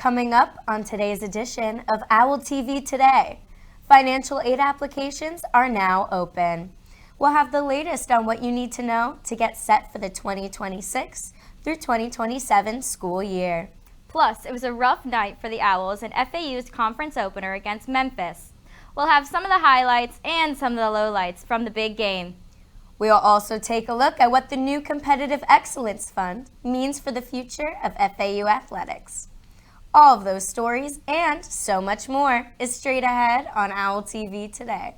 Coming up on today's edition of OwlTV Today, financial aid applications are now open. We'll have the latest on what you need to know to get set for the 2026 through 2027 school year. Plus, it was a rough night for the Owls in FAU's conference opener against Memphis. We'll have some of the highlights and some of the lowlights from the big game. We'll also take a look at what the new Competitive Excellence Fund means for the future of FAU athletics. All of those stories and so much more is straight ahead on OwlTV Today.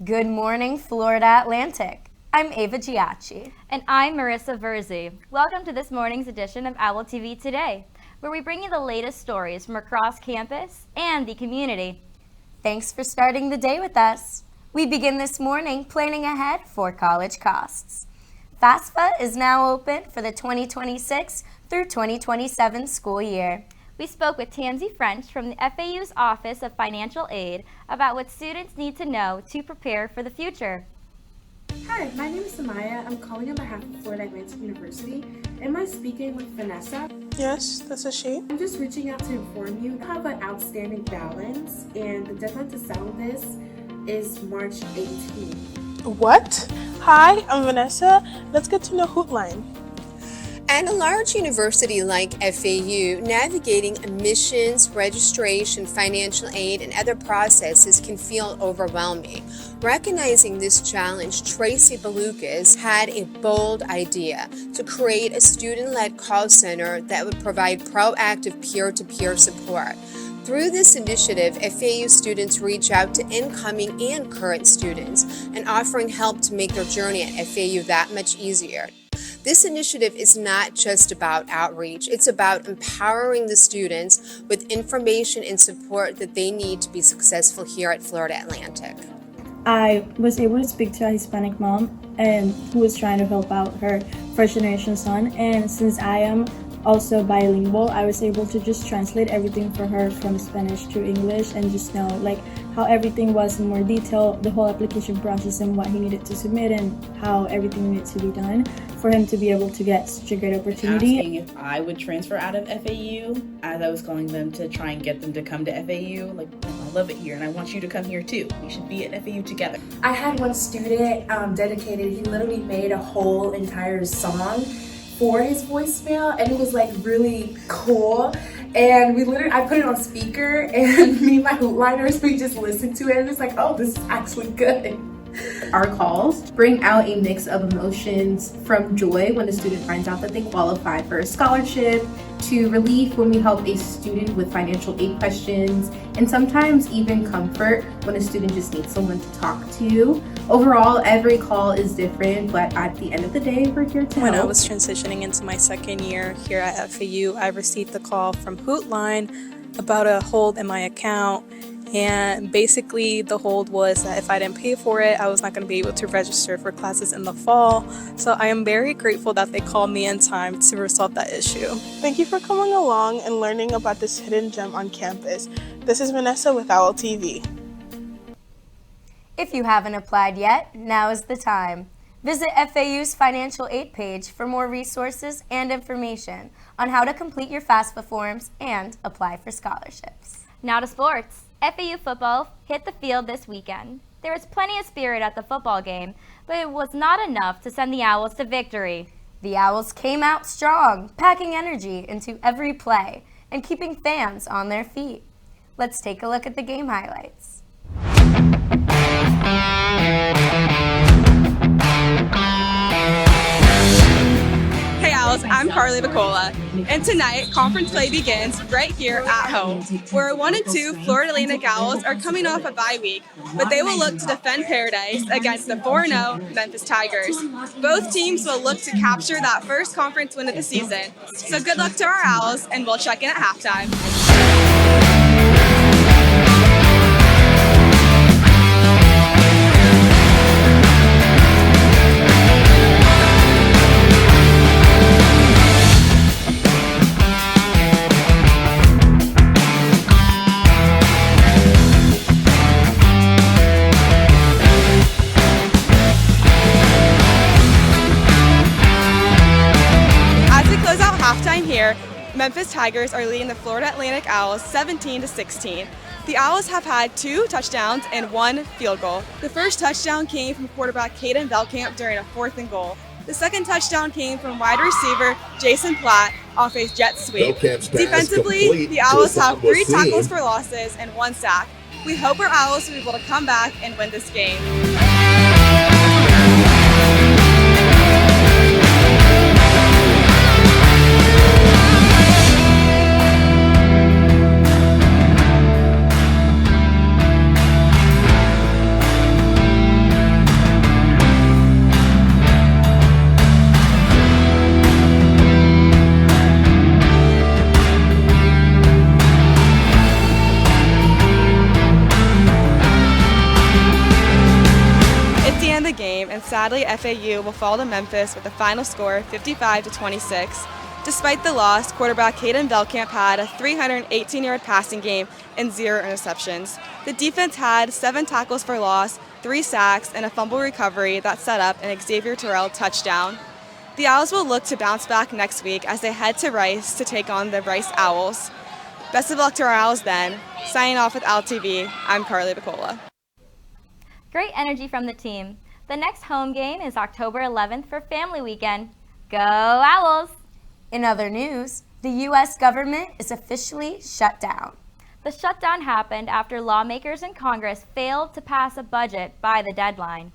Good morning, Florida Atlantic. I'm Ava Giacchi. And I'm Marissa Verzi. Welcome to this morning's edition of OwlTV Today, where we bring you the latest stories from across campus and the community. Thanks for starting the day with us. We begin this morning planning ahead for college costs. FAFSA is now open for the 2026 through 2027 school year. We spoke with Tansy French from the FAU's Office of Financial Aid about what students need to know to prepare for the future. Hi, my name is Samaya. I'm calling on behalf of Florida Atlantic University. Am I speaking with Vanessa? Yes, this is she. I'm just reaching out to inform you I have an outstanding balance, and the deadline to settle this is March 18th. What? Hi, I'm Vanessa. Let's get to know Hootline. At a large university like FAU, navigating admissions, registration, financial aid, and other processes can feel overwhelming. Recognizing this challenge, Tracy Balukas had a bold idea to create a student-led call center that would provide proactive peer-to-peer support. Through this initiative, FAU students reach out to incoming and current students and offering help to make their journey at FAU that much easier. This initiative is not just about outreach, it's about empowering the students with information and support that they need to be successful here at Florida Atlantic. I was able to speak to a Hispanic mom who was trying to help out her first generation son, and since I am also bilingual, I was able to just translate everything for her from Spanish to English and just know how everything was in more detail, the whole application process and what he needed to submit and how everything needed to be done for him to be able to get such a great opportunity. Asking if I would transfer out of FAU, as I was calling them to try and get them to come to FAU, I love it here and I want you to come here too. We should be at FAU together. I had one student dedicated, he literally made a whole entire song for his voicemail, and it was really cool. And I put it on speaker, and me and my hootliners, we just listened to it, and it's oh, this is actually good. Our calls bring out a mix of emotions, from joy when a student finds out that they qualify for a scholarship, to relief when we help a student with financial aid questions, and sometimes even comfort when a student just needs someone to talk to. Overall, every call is different, but at the end of the day, we're here to help. When I was transitioning into my second year here at FAU, I received a call from Hootline about a hold in my account. And basically the hold was that if I didn't pay for it, I was not going to be able to register for classes in the fall. So I am very grateful that they called me in time to resolve that issue. Thank you for coming along and learning about this hidden gem on campus. This is Vanessa with OwlTV. If you haven't applied yet, now is the time. Visit FAU's financial aid page for more resources and information on how to complete your FAFSA forms and apply for scholarships. Now to sports. FAU football hit the field this weekend. There was plenty of spirit at the football game, but it was not enough to send the Owls to victory. The Owls came out strong, packing energy into every play and keeping fans on their feet. Let's take a look at the game highlights. Hey Owls, I'm Carly Bacola, and tonight conference play begins right here at home, where 1-2 Florida Atlantic Owls are coming off a bye week, but they will look to defend paradise against the 4-0 Memphis Tigers. Both teams will look to capture that first conference win of the season. So good luck to our Owls, and we'll check in at halftime. Memphis Tigers are leading the Florida Atlantic Owls 17-16. The Owls have had 2 touchdowns and 1 field goal. The first touchdown came from quarterback Caden Belkamp during a 4th and goal. The second touchdown came from wide receiver Jason Platt off a jet sweep. Defensively, the Owls have 3 tackles for losses and 1 sack. We hope our Owls will be able to come back and win this game. And sadly, FAU will fall to Memphis with a final score 55-26. Despite the loss, quarterback Caden Belkamp had a 318-yard passing game and 0 interceptions. The defense had 7 tackles for loss, 3 sacks, and a fumble recovery that set up an Xavier Terrell touchdown. The Owls will look to bounce back next week as they head to Rice to take on the Rice Owls. Best of luck to our Owls then. Signing off with OwlTV, I'm Carly Bicola. Great energy from the team. The next home game is October 11th for Family Weekend. Go Owls! In other news, the U.S. government is officially shut down. The shutdown happened after lawmakers in Congress failed to pass a budget by the deadline.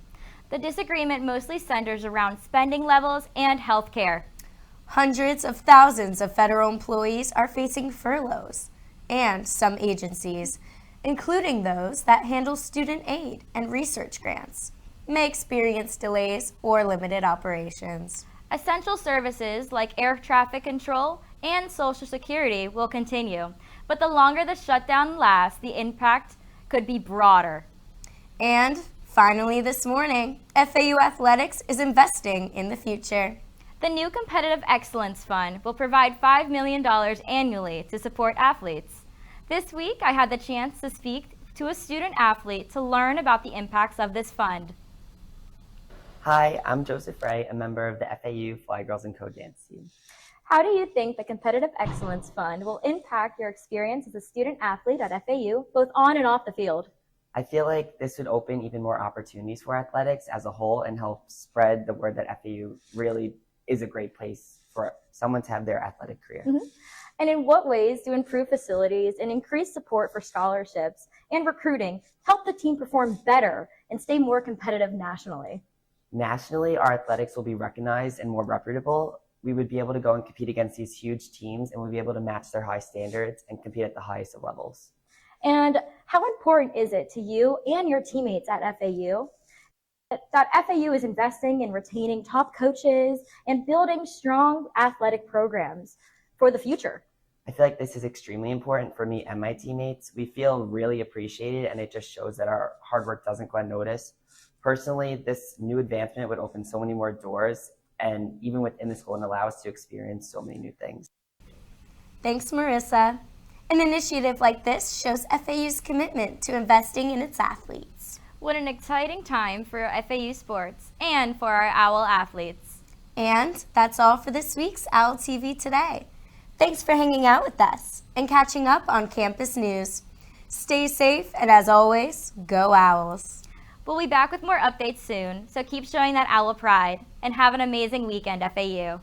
The disagreement mostly centers around spending levels and health care. Hundreds of thousands of federal employees are facing furloughs, and some agencies, including those that handle student aid and research grants, may experience delays or limited operations. Essential services like air traffic control and Social Security will continue, but the longer the shutdown lasts, the impact could be broader. And finally this morning, FAU Athletics is investing in the future. The new Competitive Excellence Fund will provide $5 million annually to support athletes. This week, I had the chance to speak to a student athlete to learn about the impacts of this fund. Hi, I'm Joseph Ray, a member of the FAU Fly Girls and Code Dance team. How do you think the Competitive Excellence Fund will impact your experience as a student athlete at FAU, both on and off the field? I feel like this would open even more opportunities for athletics as a whole and help spread the word that FAU really is a great place for someone to have their athletic career. Mm-hmm. And in what ways do improved facilities and increased support for scholarships and recruiting help the team perform better and stay more competitive nationally? Nationally, our athletics will be recognized and more reputable. We would be able to go and compete against these huge teams, and we'll be able to match their high standards and compete at the highest of levels. And how important is it to you and your teammates at FAU that FAU is investing in retaining top coaches and building strong athletic programs for the future? I feel like this is extremely important for me and my teammates. We feel really appreciated, and it just shows that our hard work doesn't go unnoticed. Personally, this new advancement would open so many more doors, and even within the school, and allow us to experience so many new things. Thanks, Marissa. An initiative like this shows FAU's commitment to investing in its athletes. What an exciting time for FAU sports and for our OWL athletes. And that's all for this week's OwlTV Today. Thanks for hanging out with us and catching up on campus news. Stay safe, and as always, go Owls. We'll be back with more updates soon, so keep showing that OWL pride and have an amazing weekend, FAU.